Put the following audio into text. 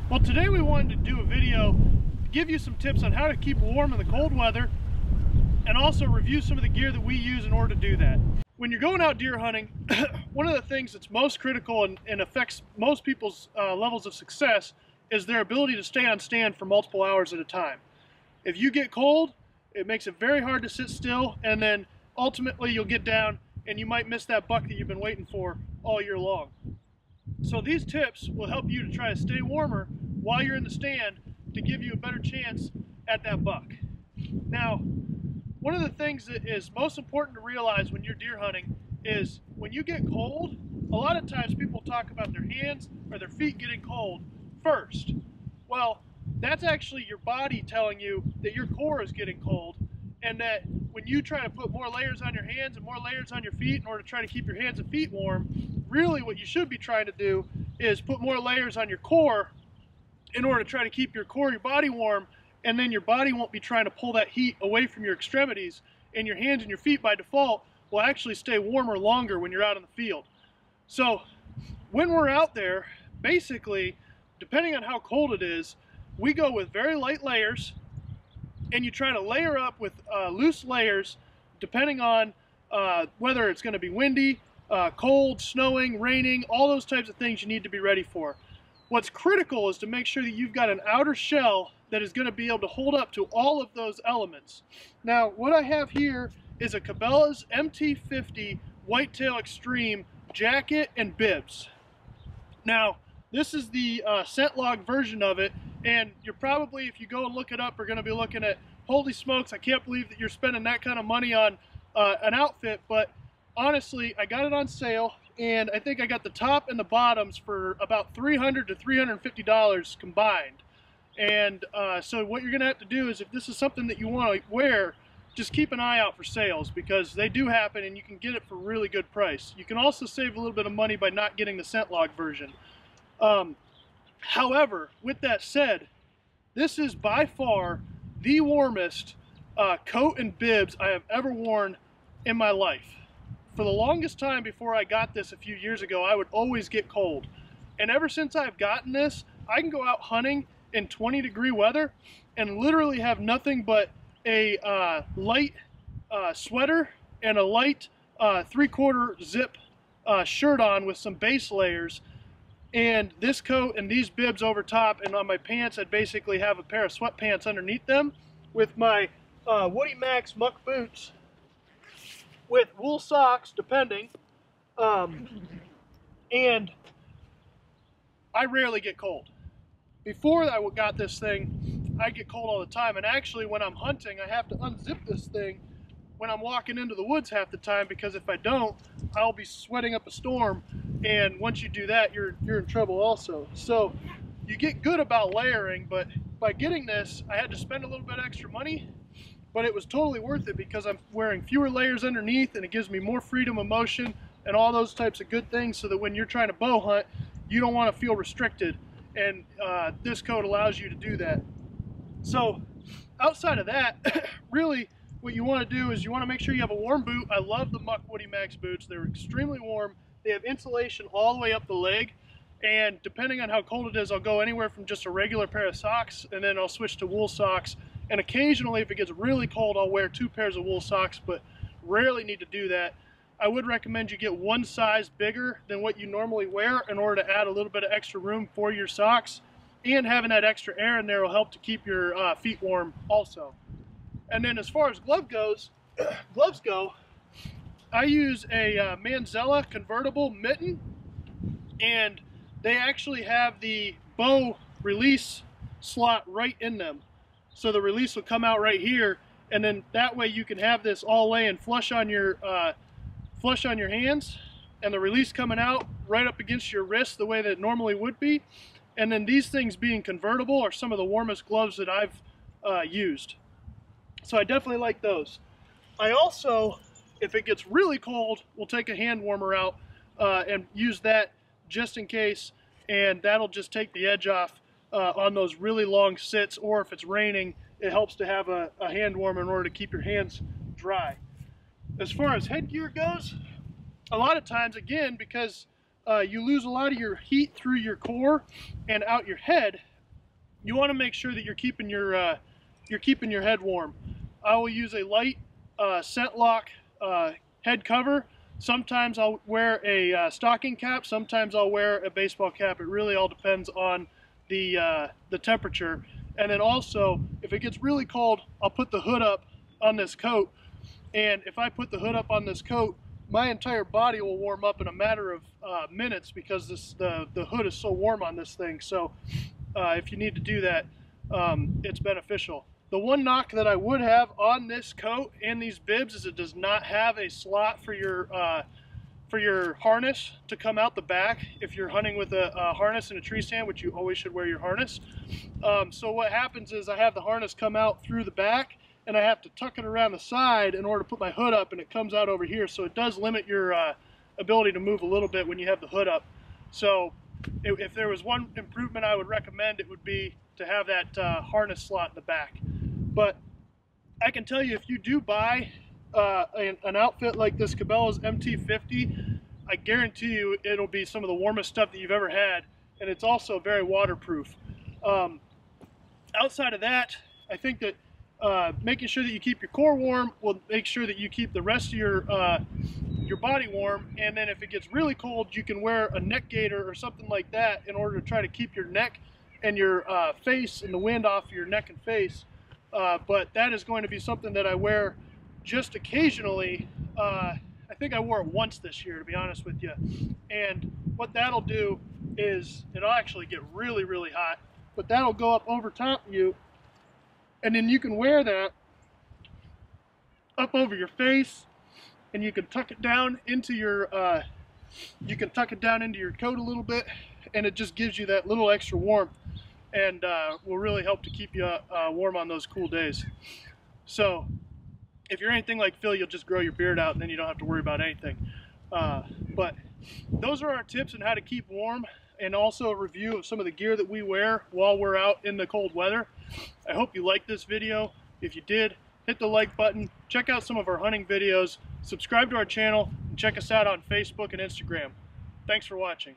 Well, today we wanted to do a video to give you some tips on how to keep warm in the cold weather and also review some of the gear that we use in order to do that. When you're going out deer hunting, one of the things that's most critical and affects most people's levels of success is their ability to stay on stand for multiple hours at a time. If you get cold, it makes it very hard to sit still, and then ultimately you'll get down and you might miss that buck that you've been waiting for all year long. So these tips will help you to try to stay warmer while you're in the stand to give you a better chance at that buck. Now, one of the things that is most important to realize when you're deer hunting is when you get cold, a lot of times people talk about their hands or their feet getting cold first. Well, that's actually your body telling you that your core is getting cold, and that when you try to put more layers on your hands and more layers on your feet in order to try to keep your hands and feet warm, really what you should be trying to do is put more layers on your core in order to try to keep your core, your body warm, and then your body won't be trying to pull that heat away from your extremities, and your hands and your feet by default will actually stay warmer longer when you're out in the field. So when we're out there, basically, depending on how cold it is, we go with very light layers, and you try to layer up with loose layers depending on whether it's going to be windy, cold, snowing, raining, all those types of things you need to be ready for. What's critical is to make sure that you've got an outer shell that is going to be able to hold up to all of those elements. Now, what I have here is a Cabelas MT50 Whitetail Xtreme jacket and bibs. Now, this is the scent log version of it, and you're probably, if you go and look it up, are going to be looking at, holy smokes, I can't believe that you're spending that kind of money on an outfit. But honestly, I got it on sale, and I think I got the top and the bottoms for about $300 to $350 combined. And so what you're going to have to do is, if this is something that you want to wear, just keep an eye out for sales, because they do happen and you can get it for a really good price. You can also save a little bit of money by not getting the scent log version. However, with that said, this is by far the warmest coat and bibs I have ever worn in my life. For the longest time before I got this a few years ago, I would always get cold. And ever since I've gotten this, I can go out hunting in 20-degree weather and literally have nothing but a light sweater and a light 3/4 zip shirt on with some base layers, and this coat and these bibs over top, and on my pants I'd basically have a pair of sweatpants underneath them with my Woody Max muck boots with wool socks depending, and I rarely get cold. Before I got this thing, I get cold all the time, and actually when I'm hunting I have to unzip this thing when I'm walking into the woods half the time, because if I don't, I'll be sweating up a storm, and once you do that, you're in trouble also. So you get good about layering, but by getting this, I had to spend a little bit extra money, but it was totally worth it because I'm wearing fewer layers underneath, and it gives me more freedom of motion and all those types of good things, so that when you're trying to bow hunt, you don't want to feel restricted, and this coat allows you to do that. So outside of that, really what you want to do is you want to make sure you have a warm boot. I love the Muck Woody Max boots. They're extremely warm. They have insulation all the way up the leg, and depending on how cold it is, I'll go anywhere from just a regular pair of socks, and then I'll switch to wool socks, and occasionally if it gets really cold I'll wear 2 pairs of wool socks, but rarely need to do that. I would recommend you get one size bigger than what you normally wear in order to add a little bit of extra room for your socks, and having that extra air in there will help to keep your feet warm also. And then as far as gloves go, I use a Manzella Convertible Mitten, and they actually have the bow release slot right in them. So the release will come out right here, and then that way you can have this all laying flush on your hands, and the release coming out right up against your wrist the way that it normally would be. And then these things being convertible are some of the warmest gloves that I've used. So I definitely like those. I also, if it gets really cold, will take a hand warmer out and use that just in case, and that'll just take the edge off on those really long sits, or if it's raining, it helps to have a hand warmer in order to keep your hands dry. As far as headgear goes, a lot of times, again, because you lose a lot of your heat through your core and out your head, you want to make sure that you're keeping your head warm. I will use a light scent lock head cover. Sometimes I'll wear a stocking cap. Sometimes I'll wear a baseball cap. It really all depends on the temperature. And then also, if it gets really cold, I'll put the hood up on this coat. And if I put the hood up on this coat, my entire body will warm up in a matter of minutes, because the hood is so warm on this thing. So if you need to do that, it's beneficial. The one knock that I would have on this coat and these bibs is it does not have a slot for your harness to come out the back if you're hunting with a harness and a tree stand, which you always should wear your harness. So what happens is I have the harness come out through the back, and I have to tuck it around the side in order to put my hood up, and it comes out over here. So it does limit your ability to move a little bit when you have the hood up. So if there was one improvement I would recommend, it would be to have that harness slot in the back. But I can tell you, if you do buy an outfit like this Cabela's MT50, I guarantee you it'll be some of the warmest stuff that you've ever had, and it's also very waterproof. Outside of that, I think that making sure that you keep your core warm will make sure that you keep the rest of your body warm. And then if it gets really cold, you can wear a neck gaiter or something like that in order to try to keep your neck and your face and the wind off your neck and face. But that is going to be something that I wear just occasionally. I think I wore it once this year, to be honest with you. And what that'll do is it'll actually get really, really hot, but that'll go up over top of you, and then you can wear that up over your face, and you can tuck it down into your coat a little bit, and it just gives you that little extra warmth, and will really help to keep you warm on those cool days. So if you're anything like Phil, you'll just grow your beard out, and then you don't have to worry about anything. But those are our tips on how to keep warm, and also a review of some of the gear that we wear while we're out in the cold weather. I hope you liked this video. If you did, hit the like button, check out some of our hunting videos, subscribe to our channel, and check us out on Facebook and Instagram. Thanks for watching.